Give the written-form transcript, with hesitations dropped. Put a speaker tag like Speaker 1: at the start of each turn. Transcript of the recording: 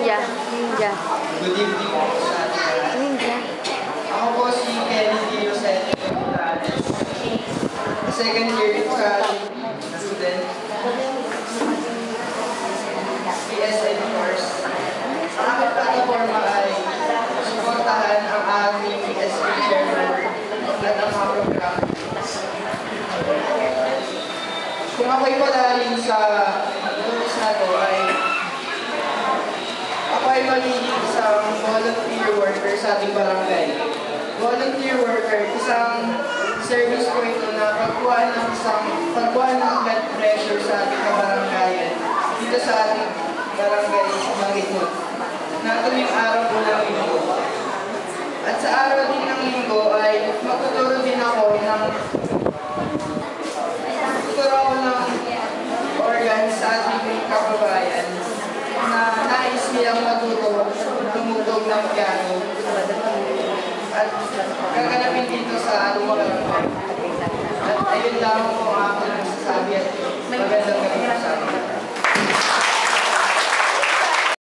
Speaker 1: Ninja. Ninja.
Speaker 2: Good evening po sa ating lahat.
Speaker 1: Ninja.
Speaker 2: Ako po si Kennedy Rosette Morales. Second year sa student. PSN course. Ang aking plataforma ay suportahan ang aming PSP chairman at ang mga program. Kung ako'y palalim sa course na to ay ako ay magiging isang volunteer worker sa ating barangay. Volunteer worker, isang service ko ito na pagkuhan ng blood pressure sa ating kabaranggayan dito sa ating barangay Manginod. Na tuwing araw po ng linggo. At sa araw din ng linggo ay magtuturo din ako ng organs sa ating kababayan na nais nilang matuto tumutog ng piano at gaganapin dito sa ating barangay. At ayun lang po ang aking nasasabi at